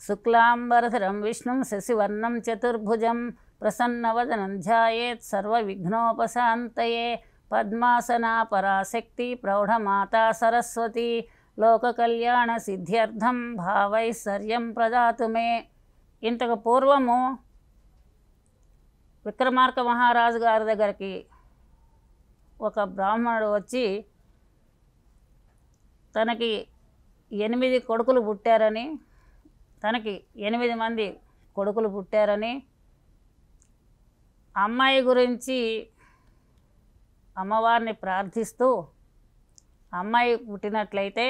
శుక్లాంబరధరం విష్ణుం శశివర్ణం చతుర్భుజం ప్రసన్నవదనం ధ్యాయేత్ సర్వవిఘ్నోపశాంతయే. పద్మాసనా పరాశక్తి ప్రౌఢమాతా సరస్వతి లోకకళ్యాణ సిద్ధ్యర్థం భావైశ్వర్యం ప్రదాతు మే. ఇంతకు పూర్వము విక్రమార్క మహారాజు గారి దగ్గరికి ఒక బ్రాహ్మణుడు వచ్చి తనకి 8 కొడుకులు పుట్టారని, తనకి 8 మంది కొడుకులు పుట్టారని, అమ్మాయి గురించి అమ్మవారిని ప్రార్థిస్తూ అమ్మాయి పుట్టినట్లయితే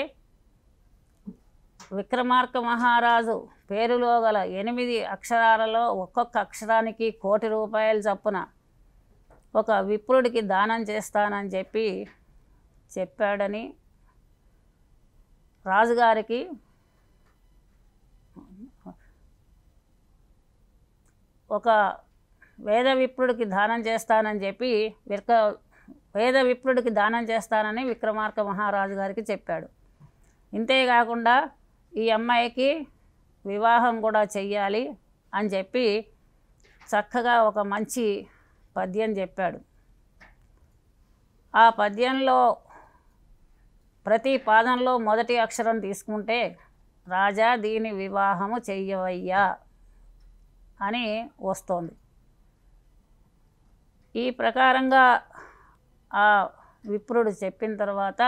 విక్రమార్క మహారాజు పేరులో గల 8 అక్షరాలలో ఒక్కొక్క అక్షరానికి 1 కోటి రూపాయలు చొప్పున ఒక విప్రుడికి దానం చేస్తానని చెప్పాడని రాజుగారికి ఒక వేద విప్రుడికి దానం చేస్తానని చెప్పి వేద విప్రుడికి దానం చేస్తానని విక్రమార్క మహారాజు గారికి చెప్పాడు. ఇంతేకాకుండా ఈ అమ్మాయికి వివాహం కూడా చెయ్యాలి అని చెప్పి చక్కగా ఒక మంచి పద్యం చెప్పాడు. ఆ పద్యంలో ప్రతి పాదంలో మొదటి అక్షరం తీసుకుంటే రాజా దీని వివాహము చెయ్యవయ్యా అని వస్తోంది. ఈ ప్రకారంగా ఆ విప్రుడు చెప్పిన తర్వాత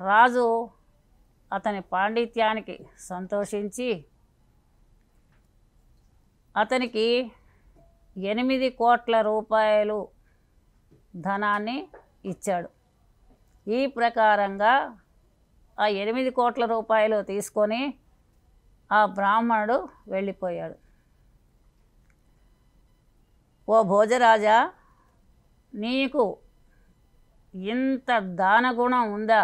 రాజు అతని పాండిత్యానికి సంతోషించి అతనికి 8 కోట్ల రూపాయలు ధనాన్ని ఇచ్చాడు. ఈ ప్రకారంగా ఆ 8 కోట్ల రూపాయలు తీసుకొని ఆ బ్రాహ్మణుడు వెళ్ళిపోయాడు. ఓ భోజరాజా, నీకు ఇంత దానగుణం ఉందా?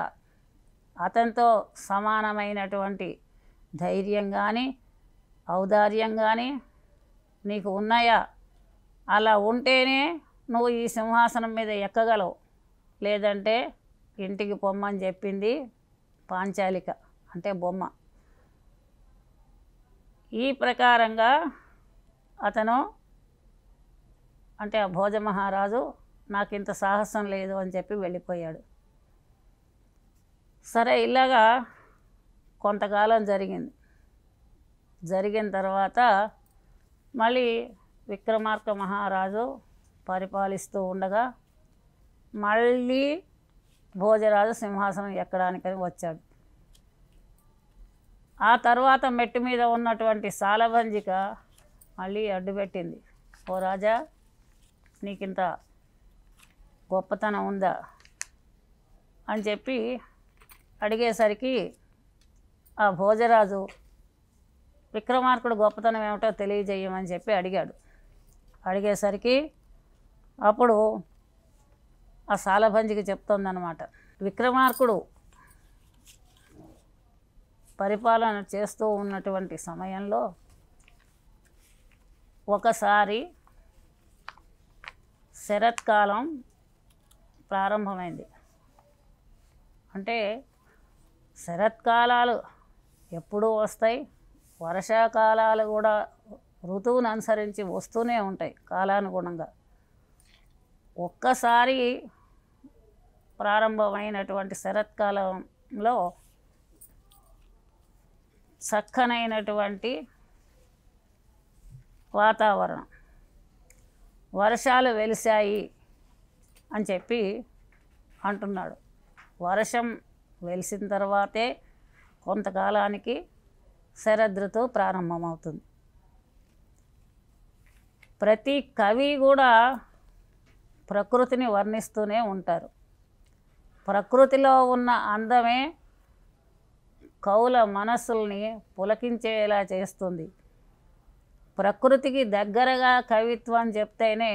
అతనితో సమానమైనటువంటి ధైర్యం కానీ ఔదార్యం కానీ నీకు ఉన్నాయా? అలా ఉంటేనే నువ్వు ఈ సింహాసనం మీద ఎక్కగలవు, లేదంటే ఇంటికి పొమ్మని చెప్పింది పాంచాలిక, అంటే బొమ్మ. ఈ ప్రకారంగా అతను అంటే ఆ భోజ మహారాజు నాకు ఇంత సాహసం లేదు అని చెప్పి వెళ్ళిపోయాడు. సరే, ఇలాగా కొంతకాలం జరిగిన తర్వాత మళ్ళీ విక్రమార్క మహారాజు పరిపాలిస్తూ ఉండగా మళ్ళీ భోజరాజు సింహాసనం ఎక్కడానికని వచ్చాడు. ఆ తర్వాత మెట్టు మీద ఉన్నటువంటి సాలభంజిక మళ్ళీ అడ్డుపెట్టింది. ఓ రాజా, నీకింత గొప్పతనం ఉందా అని చెప్పి అడిగేసరికి ఆ భోజరాజు విక్రమార్కుడు గొప్పతనం ఏమిటో తెలియజేయమని చెప్పి అడిగేసరికి అప్పుడు ఆ సాలభంజికి చెప్తోందనమాట, విక్రమార్కుడు పరిపాలన చేస్తూ ఉన్నటువంటి సమయంలో ఒకసారి శరత్కాలం ప్రారంభమైంది. అంటే శరత్కాలాలు ఎప్పుడూ వస్తాయి, వర్షాకాలాలు కూడా ఋతువును అనుసరించి వస్తూనే ఉంటాయి కాలానుగుణంగా. ఒక్కసారి ప్రారంభమైనటువంటి శరత్కాలంలో చక్కనైనటువంటి వాతావరణం, వర్షాలు వెలిశాయి అని చెప్పి అంటున్నాడు. వర్షం వెలిసిన తర్వాతే కొంతకాలానికి శరదృతువు ప్రారంభమవుతుంది. ప్రతి కవి కూడా ప్రకృతిని వర్ణిస్తూనే ఉంటారు. ప్రకృతిలో ఉన్న అందమే కవుల మనస్సుల్ని పులకించేలా చేస్తుంది. ప్రకృతికి దగ్గరగా కవిత్వం చెప్తేనే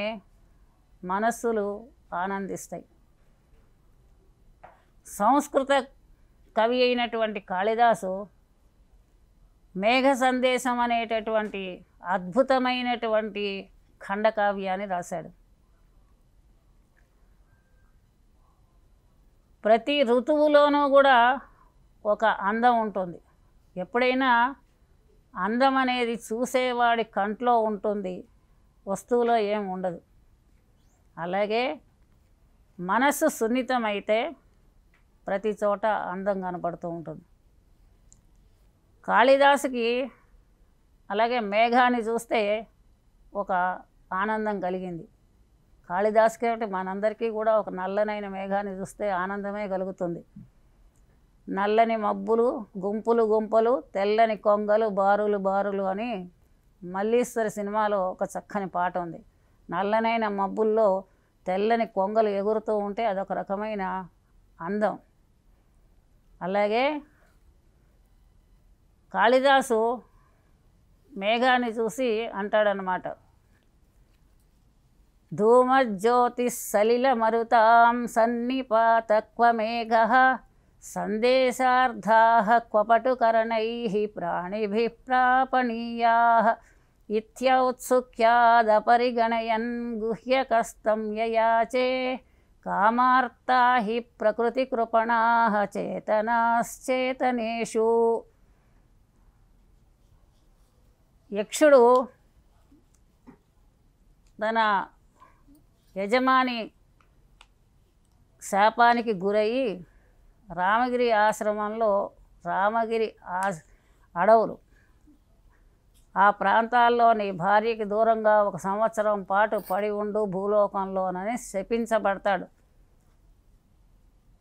మనస్సులు ఆనందిస్తాయి. సంస్కృత కవి అయినటువంటి కాళిదాసు మేఘ సందేశం అనేటటువంటి అద్భుతమైనటువంటి ఖండకావ్యాన్ని రాశాడు. ప్రతి ఋతువులోనూ కూడా ఒక అందం ఉంటుంది. ఎప్పుడైనా అందం అనేది చూసేవాడి కంట్లో ఉంటుంది, వస్తువులో ఏం ఉండదు. అలాగే మనస్సు సున్నితమైతే ప్రతి చోట అందం కనపడుతూ ఉంటుంది. కాళిదాసుకి అలాగే మేఘాన్ని చూస్తే ఒక ఆనందం కలిగింది. కాళిదాసుకి అంటే మనందరికీ కూడా ఒక నల్లనైన మేఘాన్ని చూస్తే ఆనందమే కలుగుతుంది. నల్లని మబ్బులు గుంపులు గుంపులు, తెల్లని కొంగలు బారులు బారులు అని మల్లీశ్వరి సినిమాలో ఒక చక్కని పాట ఉంది. నల్లనైన మబ్బుల్లో తెల్లని కొంగలు ఎగురుతూ ఉంటే అదొక రకమైన అందం. అలాగే కాళిదాసు మేఘాన్ని చూసి అంటాడనమాట, ధూమజ్యోతి సలిల మరుతాం సన్నిపాతక్వమేఘః సందేశార్థాః క్వపటుకరణైః ప్రాణిభిః ప్రాపణీయాః ఇత్యౌత్సుక్యాదపరిగణయన్ గుహ్యకస్తం యయాచే కామార్తా హి ప్రకృతికృపణాః చేతనాశ్చేతనేషు. యక్షుడు తన యజమాని శాపానికి గురయ్యి రామగిరి ఆశ్రమంలో, రామగిరి అడవులు ఆ ప్రాంతాల్లోని భార్యకి దూరంగా 1 సంవత్సరం పాటు పడి ఉండు భూలోకంలోనని శపించబడతాడు.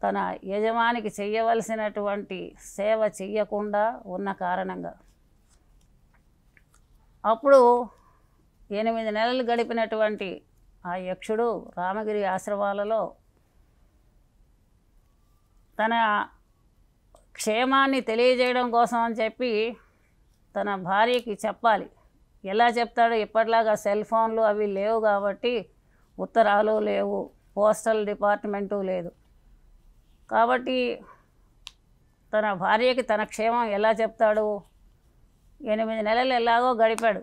తన యజమానికి చెయ్యవలసినటువంటి సేవ చెయ్యకుండా ఉన్న కారణంగా. అప్పుడు 8 నెలలు గడిపినటువంటి ఆ యక్షుడు రామగిరి ఆశ్రమాలలో తన క్షేమాన్ని తెలియజేయడం కోసం అని చెప్పి తన భార్యకి చెప్పాలి. ఎలా చెప్తాడు? ఇప్పటిలాగా సెల్ ఫోన్లు అవి లేవు కాబట్టి, ఉత్తరాలు లేవు, పోస్టల్ డిపార్ట్మెంటు లేదు కాబట్టి తన భార్యకి తన క్షేమం ఎలా చెప్తాడు? 8 నెలలు ఎలాగో గడిపాడు.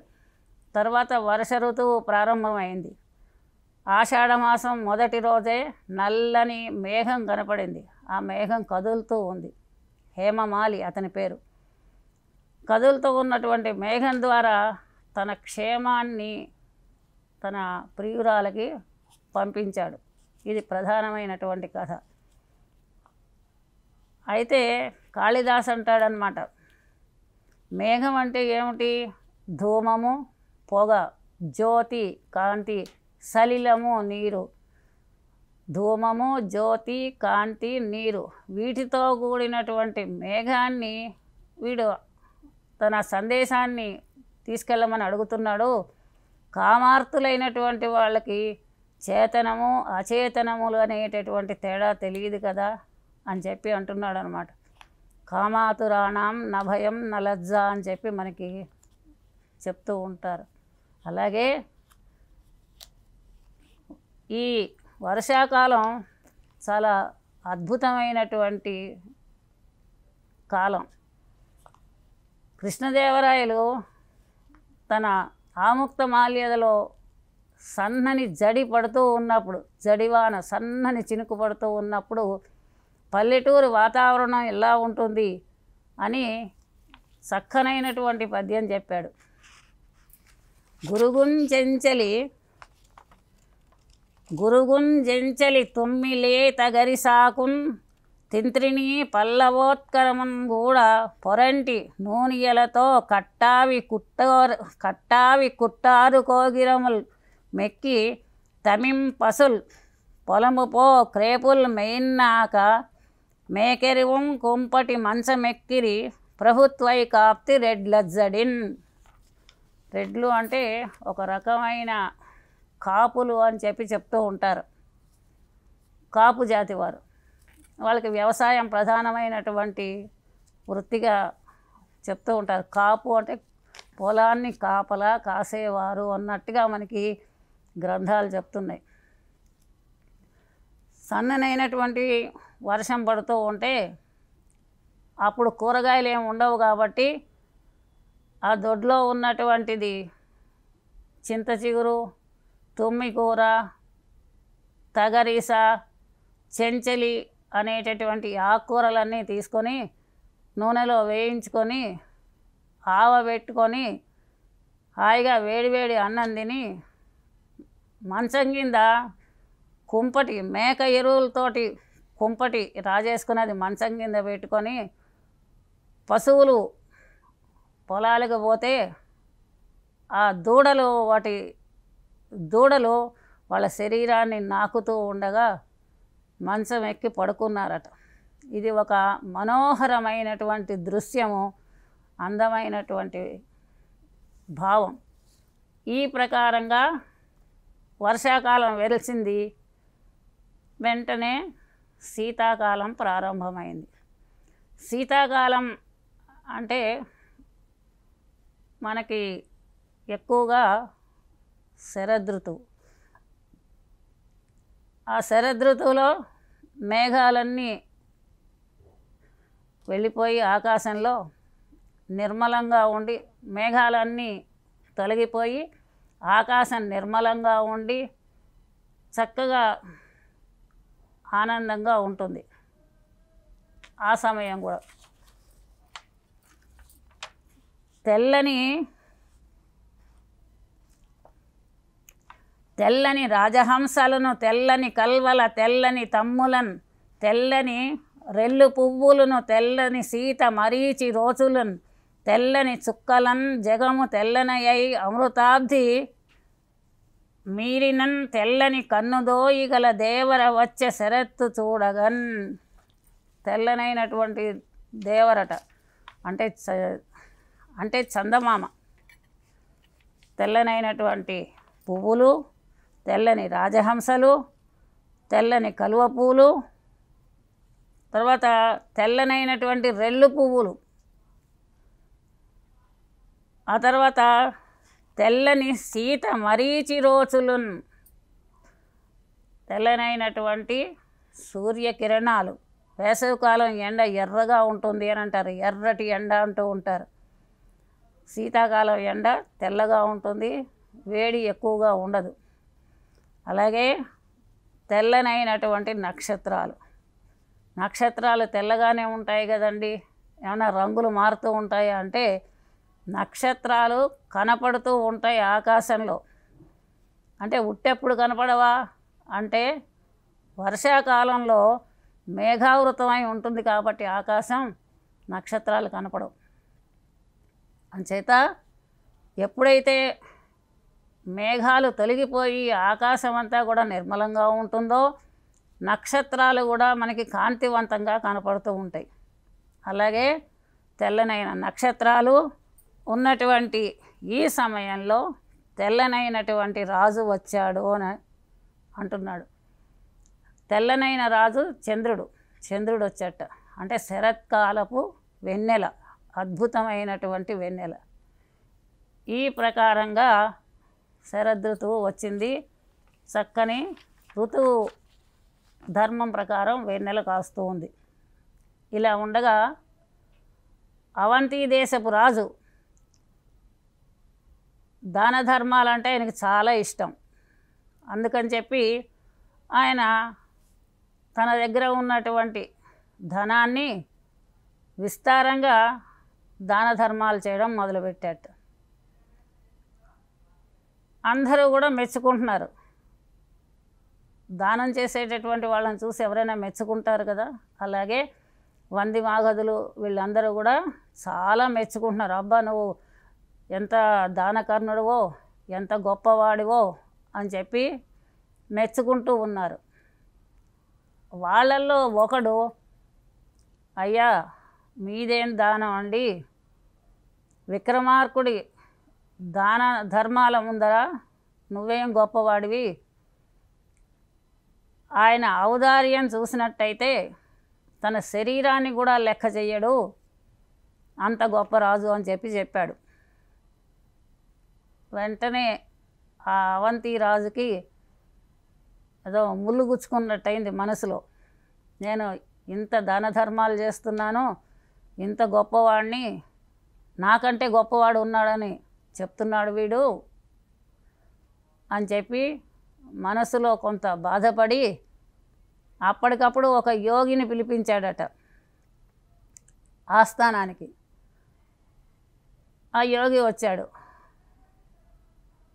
తర్వాత వర్ష ఋతువు ప్రారంభమైంది. ఆషాఢమాసం మొదటి రోజే నల్లని మేఘం కనపడింది. ఆ మేఘం కదులుతూ ఉంది. హేమమాలి అతని పేరు. కదులుతూ ఉన్నటువంటి మేఘం ద్వారా తన క్షేమాన్ని తన ప్రియురాలకి పంపించాడు. ఇది ప్రధానమైనటువంటి కథ. అయితే కాళిదాస్ అంటాడనమాట, మేఘం అంటే ఏమిటి? ధూమము పొగ, జ్యోతి కాంతి, సలిలము నీరు. ధూమము, జ్యోతి, కాంతి, నీరు వీటితో కూడినటువంటి మేఘాన్ని వీడు తన సందేశాన్ని తీసుకెళ్ళమని అడుగుతున్నాడు. కామార్తులైనటువంటి వాళ్ళకి చేతనము అచేతనములు అనేటటువంటి తేడా తెలియదు కదా అని చెప్పి అంటున్నాడు అనమాట. కామాతురాణం నభయం నలజ్జ అని చెప్పి మనకి చెప్తూ ఉంటారు. అలాగే ఈ వర్షాకాలం చాలా అద్భుతమైనటువంటి కాలం. కృష్ణదేవరాయలు తన ఆముక్తమాల్యదలో సన్నని జడి పడుతూ ఉన్నప్పుడు, జడివాన సన్నని చినుకు పడుతూ ఉన్నప్పుడు పల్లెటూరు వాతావరణం ఎలా ఉంటుంది అని చక్కనైనటువంటి పద్యం చెప్పాడు. గురుగుంజెంచలి తుమ్మిలే తగరిసాకున్ తింత్రిని పల్లవోత్కరమున్ కూడా పొరంటి నూనియలతో కట్టావి కుట్టారు కోగిరముల్ మెక్కి తమిం పసుల్ పొలముపో క్రేపుల్ మెయిన్నాక మేకెరివం కుంపటి మంచమెక్కిరి ప్రభుత్వై కాప్తి రెడ్లజ్జడిన్. రెడ్లు అంటే ఒక రకమైన కాపులు అని చెప్పి చెప్తూ ఉంటారు. కాపు జాతి వారు, వాళ్ళకి వ్యవసాయం ప్రధానమైనటువంటి వృత్తిగా చెప్తూ ఉంటారు. కాపు అంటే పొలాన్ని కాపలా కాసేవారు అన్నట్టుగా మనకి గ్రంథాలు చెప్తున్నాయి. సన్ననైనటువంటి వర్షం పడుతూ ఉంటే అప్పుడు కూరగాయలు ఏమి ఉండవు కాబట్టి ఆ దొడ్లో ఉన్నటువంటిది చింత చిగురు, తుమ్మికూర, తగరీస, చెంచలి అనేటటువంటి ఆకుకూరలన్నీ తీసుకొని నూనెలో వేయించుకొని ఆవ పెట్టుకొని హాయిగా వేడివేడి అన్నం తిని మంచం కింద కుంపటి మేక ఎరువులతోటి కుంపటి రాజేసుకున్నది మంచం కింద పెట్టుకొని పశువులు పొలాలకు పోతే ఆ దూడలు వాళ్ళ శరీరాన్ని నాకుతూ ఉండగా మంచం ఎక్కి పడుకున్నారట. ఇది ఒక మనోహరమైనటువంటి దృశ్యము, అందమైనటువంటి భావం. ఈ ప్రకారంగా వర్షాకాలం వెలిసింది, వెంటనే శీతాకాలం ప్రారంభమైంది. శీతాకాలం అంటే మనకి ఎక్కువగా శరదృతువు. ఆ శరదృతువులో మేఘాలన్నీ వెళ్ళిపోయి ఆకాశంలో నిర్మలంగా ఉండి, మేఘాలన్నీ తొలగిపోయి ఆకాశం నిర్మలంగా ఉండి చక్కగా ఆనందంగా ఉంటుంది. ఆ సమయం కూడా తెల్లని రాజహంసలను, తెల్లని కల్వల, తెల్లని తమ్ములను, తెల్లని రెల్లు పువ్వులను, తెల్లని సీత మరీచి రోజులను, తెల్లని చుక్కలన్ జగము తెల్లనయ్యై అమృతాబ్ది మీరినన్, తెల్లని కన్నుదోయి గల దేవర వచ్చే శరత్తు చూడగన్. తెల్లనైనటువంటి దేవరట అంటే చందమామ. తెల్లనైనటువంటి పువ్వులు, తెల్లని రాజహంసలు, తెల్లని కలువ పువ్వులు, తర్వాత తెల్లనైనటువంటి రెల్లు పువ్వులు, ఆ తర్వాత తెల్లని సీత మరీచి రోజులున్, తెల్లనైనటువంటి సూర్యకిరణాలు. వేసవికాలం ఎండ ఎర్రగా ఉంటుంది అని అంటారు, ఎర్రటి ఎండ అంటూ ఉంటారు. శీతాకాలం ఎండ తెల్లగా ఉంటుంది, వేడి ఎక్కువగా ఉండదు. అలాగే తెల్లనైనటువంటి నక్షత్రాలు తెల్లగానే ఉంటాయి కదండి. ఏమైనా రంగులు మారుతూ ఉంటాయా అంటే నక్షత్రాలు కనపడుతూ ఉంటాయి ఆకాశంలో. అంటే ఉట్టెప్పుడు కనపడవా అంటే వర్షాకాలంలో మేఘావృతమై ఉంటుంది కాబట్టి ఆకాశం, నక్షత్రాలు కనపడవు. అంచేత ఎప్పుడైతే మేఘాలు తొలగిపోయి ఆకాశం అంతా కూడా నిర్మలంగా ఉంటుందో నక్షత్రాలు కూడా మనకి కాంతివంతంగా కనపడుతూ ఉంటాయి. అలాగే తెల్లనైన నక్షత్రాలు ఉన్నటువంటి ఈ సమయంలో తెల్లనైనటువంటి రాజు వచ్చాడు అని అంటున్నాడు. తెల్లనైన రాజు చంద్రుడు వచ్చేట. అంటే శరత్కాలపు వెన్నెల, అద్భుతమైనటువంటి వెన్నెల. ఈ ప్రకారంగా శరదృతువు వచ్చింది. చక్కని ఋతువు ధర్మం ప్రకారం వెన్నెల కాస్తూ ఉంది. ఇలా ఉండగా అవంతి దేశపు రాజు దాన ధర్మాలంటే ఆయనకి చాలా ఇష్టం. అందుకని చెప్పి ఆయన తన దగ్గర ఉన్నటువంటి ధనాన్ని విస్తారంగా దాన ధర్మాలు చేయడం మొదలుపెట్టాట. అందరూ కూడా మెచ్చుకుంటున్నారు. దానం చేసేటటువంటి వాళ్ళని చూసి ఎవరైనా మెచ్చుకుంటారు కదా. అలాగే వంది మాగధులు వీళ్ళందరూ కూడా చాలా మెచ్చుకుంటున్నారు. అబ్బా నువ్వు ఎంత దానకర్ణుడివో, ఎంత గొప్పవాడివో అని చెప్పి మెచ్చుకుంటూ ఉన్నారు. వాళ్ళల్లో ఒకడు, అయ్యా మీదేం దానం అండి, విక్రమార్కుడి దాన ధర్మాల ముందర నువ్వేం గొప్పవాడివి, ఆయన ఔదార్యం చూసినట్టయితే తన శరీరాన్ని కూడా లెక్క చెయ్యడు, అంత గొప్ప రాజు అని చెప్పాడు. వెంటనే ఆ అవంతి రాజుకి ఏదో ముళ్ళు గుచ్చుకున్నట్టయింది మనసులో. నేను ఇంత దాన ధర్మాలు చేస్తున్నాను, ఇంత గొప్పవాడిని, నాకంటే గొప్పవాడు ఉన్నాడని చెప్తున్నాడు వీడు అని చెప్పి మనసులో కొంత బాధపడి అప్పటికప్పుడు ఒక యోగిని పిలిపించాడట ఆస్థానానికి. ఆ యోగి వచ్చాడు.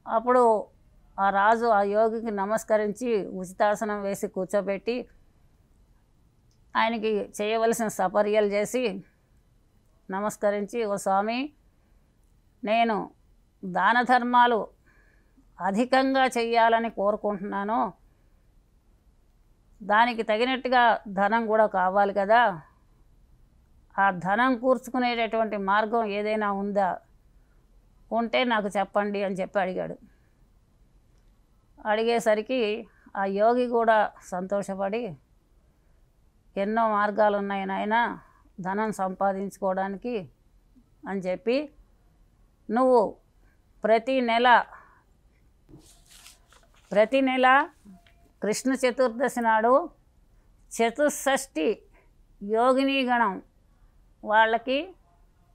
అప్పుడు ఆ రాజు ఆ యోగికి నమస్కరించి ఉచితాసనం వేసి కూర్చోబెట్టి ఆయనకి చేయవలసిన సపర్యలు చేసి నమస్కరించి, ఓ స్వామి, నేను దాన ధర్మాలు అధికంగా చెయ్యాలని కోరుకుంటున్నాను. దానికి తగినట్టుగా ధనం కూడా కావాలి కదా. ఆ ధనం కూర్చుకునేటటువంటి మార్గం ఏదైనా ఉందా? ఉంటే నాకు చెప్పండి అని చెప్పి అడిగాడు. అడిగేసరికి ఆ యోగి కూడా సంతోషపడి, ఎన్నో మార్గాలు ఉన్నాయి నాయన ధనం సంపాదించుకోవడానికి అని చెప్పి, నువ్వు ప్రతి నెల కృష్ణ చతుర్దశి నాడు చతుషష్ఠి యోగిని గణం వాళ్ళకి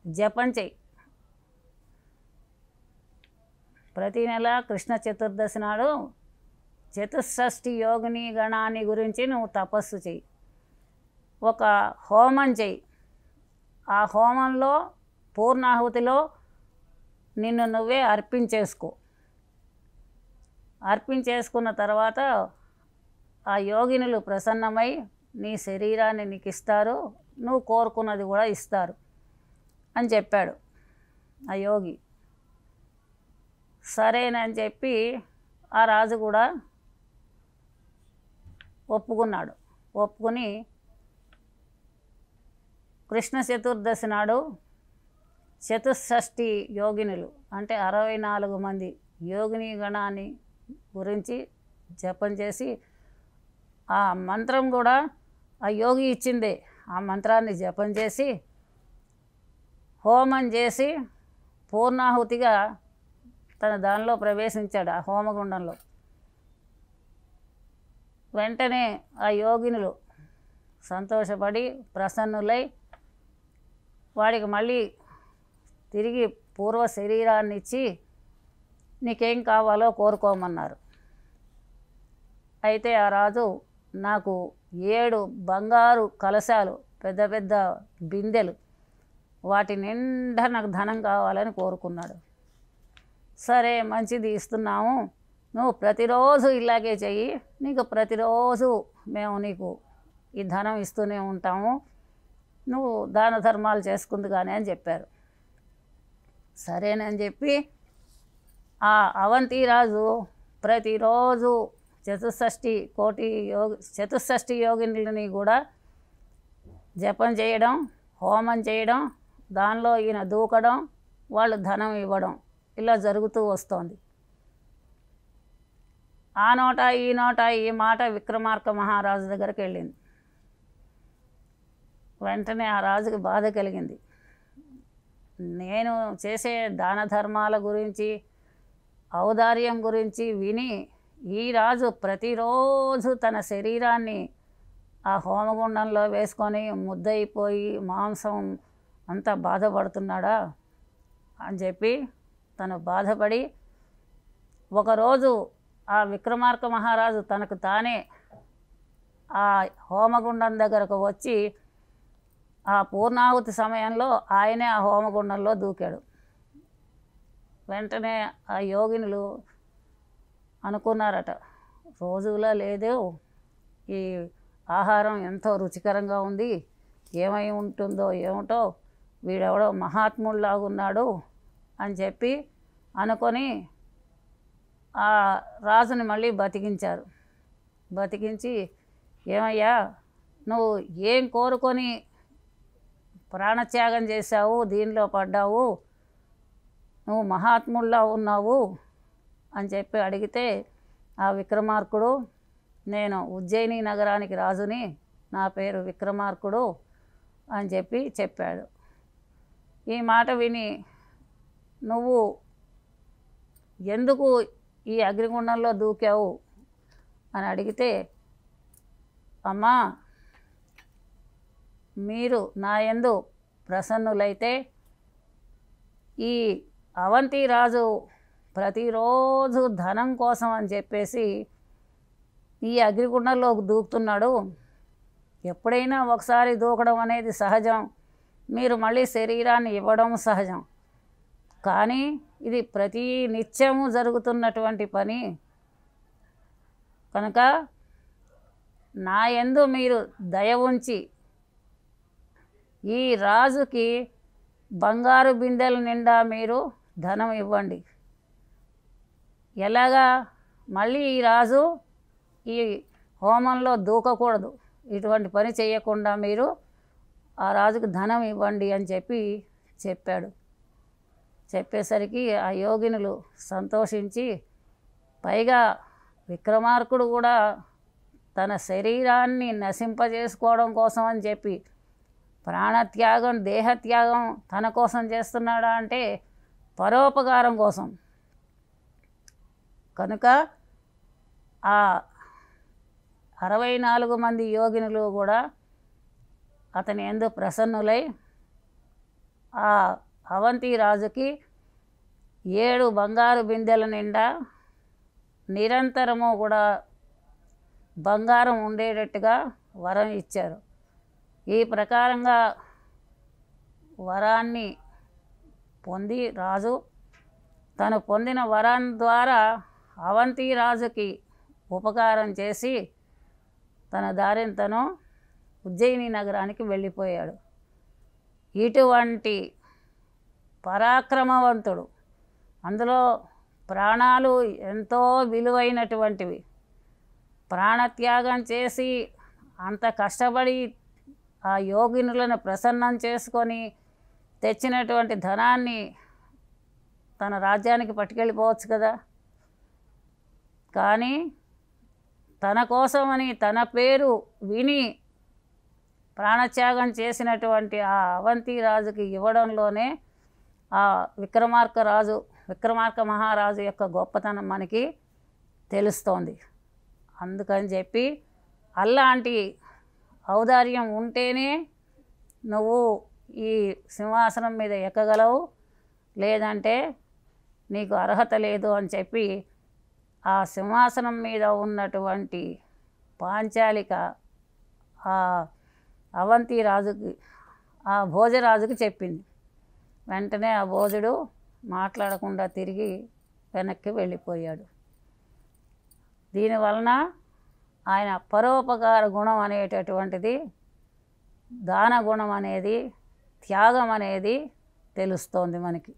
జపం చెయ్యి. ప్రతి నెల కృష్ణ చతుర్దశి నాడు చతుషష్ఠి యోగిని గణాన్ని గురించి నువ్వు తపస్సు చెయ్యి. ఒక హోమం చెయ్యి. ఆ హోమంలో పూర్ణాహుతిలో నిన్ను నువ్వే అర్పించేసుకున్న తర్వాత ఆ యోగినులు ప్రసన్నమై నీ శరీరాన్ని నీకు ఇస్తారు, నువ్వు కోరుకున్నది కూడా ఇస్తారు అని చెప్పాడు ఆ యోగి. సరేనని చెప్పి ఆ రాజు కూడా ఒప్పుకుని కృష్ణ చతుర్దశి నాడు చతుషష్ఠి యోగినులు అంటే 64 మంది యోగిని గణాన్ని గురించి జపం చేసి, ఆ మంత్రం కూడా ఆ యోగి ఇచ్చిందే, ఆ మంత్రాన్ని జపం చేసి హోమం చేసి పూర్ణాహుతిగా తన దానిలో ప్రవేశించాడు, ఆ హోమగుండంలో. వెంటనే ఆ యోగినులు సంతోషపడి ప్రసన్నులై వాడికి మళ్ళీ తిరిగి పూర్వ శరీరాన్ని ఇచ్చి నీకేం కావాలో కోరుకోమన్నారు. అయితే ఆ రాజు నాకు 7 బంగారు కలశాలు, పెద్ద పెద్ద బిందెలు, వాటి నిండా నాకు ధనం కావాలని కోరుకున్నాడు. సరే మంచిది, ఇస్తున్నాము, నువ్వు ప్రతిరోజు ఇలాగే చెయ్యి, నీకు ప్రతిరోజు మేము నీకు ఈ ధనం ఇస్తూనే ఉంటాము, నువ్వు దాన ధర్మాలు చేసుకుంది కానీ అని చెప్పారు. సరేనని చెప్పి ఆ అవంతిరాజు ప్రతిరోజు చతుషష్ఠి యోగిని కూడా జపం చేయడం, హోమం చేయడం, దానిలో ఈయన దూకడం, వాళ్ళు ధనం ఇవ్వడం, ఇలా జరుగుతూ వస్తోంది. ఆ నోట ఈ నోట ఈ మాట విక్రమార్క మహారాజు దగ్గరికి వెళ్ళింది. వెంటనే ఆ రాజుకి బాధ కలిగింది. నేను చేసే దాన ధర్మాల గురించి, ఔదార్యం గురించి విని ఈ రాజు ప్రతిరోజు తన శరీరాన్ని ఆ హోమగుండంలో వేసుకొని ముద్దయిపోయి మాంసం అంతా బాధపడుతున్నాడా అని చెప్పి తను బాధపడి, ఒకరోజు ఆ విక్రమార్క మహారాజు తనకు తానే ఆ హోమగుండం దగ్గరకు వచ్చి ఆ పూర్ణాహుతి సమయంలో ఆయనే ఆ హోమగుండంలో దూకాడు. వెంటనే ఆ యోగినులు అనుకున్నారట, రోజులా లేదు, ఈ ఆహారం ఎంతో రుచికరంగా ఉంది, ఏమై ఉంటుందో ఏమిటో, వీడెవడో మహాత్ముల్లాగున్నాడు అని చెప్పి అనుకొని ఆ రాజుని మళ్ళీ బతికించారు. బతికించి, ఏమయ్యా నువ్వు ఏం కోరుకొని ప్రాణత్యాగం చేశావు, దీనిలో పడ్డావు, నువ్వు మహాత్ముల్లా ఉన్నావు అని చెప్పి అడిగితే ఆ విక్రమార్కుడు, నేను ఉజ్జయిని నగరానికి రాజుని, నా పేరు విక్రమార్కుడు అని చెప్పాడు. ఈ మాట విని, నువ్వు ఎందుకు ఈ అగ్నిగుండంలో దూకావు అని అడిగితే, అమ్మా మీరు నా యందు ప్రసన్నులైతే ఈ అవంతి రాజు ప్రతిరోజు ధనం కోసం అని చెప్పేసి ఈ అగ్నిగుండంలోకి దూకుతున్నాడు, ఎప్పుడైనా ఒకసారి దూకడం అనేది సహజం, మీరు మళ్ళీ శరీరాన్ని ఇవ్వడం సహజం, కానీ ఇది ప్రతి నిత్యము జరుగుతున్నటువంటి పని కనుక నా యందు మీరు దయ ఉంచి ఈ రాజుకి బంగారు బిందెల నిండా మీరు ధనం ఇవ్వండి. ఎలాగా? మళ్ళీ ఈ రాజు ఈ హోమంలో దూకకూడదు, ఇటువంటి పని చేయకుండా మీరు ఆ రాజుకు ధనం ఇవ్వండి అని చెప్పాడు. చెప్పేసరికి ఆ యోగినులు సంతోషించి, పైగా విక్రమార్కుడు కూడా తన శరీరాన్ని నశింపజేసుకోవడం కోసం అని చెప్పి ప్రాణత్యాగం దేహత్యాగం తన కోసం చేస్తున్నాడా అంటే పరోపకారం కోసం. కనుక ఆ 64 మంది యోగినులు కూడా అతని యందు ప్రసన్నులై ఆ అవంతి రాజుకి 7 బంగారు బిందెల నిండా నిరంతరము కూడా బంగారం ఉండేటట్టుగా వరం ఇచ్చారు. ఈ ప్రకారంగా వరాన్ని పొంది రాజు తను పొందిన వరం ద్వారా అవంతి రాజుకి ఉపకారం చేసి తన దారిని తను ఉజ్జయిని నగరానికి వెళ్ళిపోయాడు. ఇటువంటి పరాక్రమవంతుడు, అందులో ప్రాణాలు ఎంతో విలువైనటువంటివి, ప్రాణత్యాగం చేసి అంత కష్టపడి ఆ యోగినులను ప్రసన్నం చేసుకొని తెచ్చినటువంటి ధనాన్ని తన రాజ్యానికి పట్టుకెళ్ళిపోవచ్చు కదా. కానీ తన కోసమని తన పేరు విని ప్రాణత్యాగం చేసినటువంటి ఆ అవంతి రాజుకి ఇవ్వడంలోనే ఆ విక్రమార్క మహారాజు యొక్క గొప్పతనం మనకి తెలుస్తోంది. అందుకని చెప్పి అలాంటి ఔదార్యం ఉంటేనే నువ్వు ఈ సింహాసనం మీద ఎక్కగలవు, లేదంటే నీకు అర్హత లేదు అని చెప్పి ఆ సింహాసనం మీద ఉన్నటువంటి పాంచాలిక ఆ అవంతి రాజుకి, ఆ భోజరాజుకి చెప్పింది. వెంటనే ఆ భోజుడు మాట్లాడకుండా తిరిగి వెనక్కి వెళ్ళిపోయాడు. దీనివలన ఆయన పరోపకార గుణం అనేటటువంటిది, దాన గుణం అనేది, త్యాగం అనేది తెలుస్తోంది మనకి.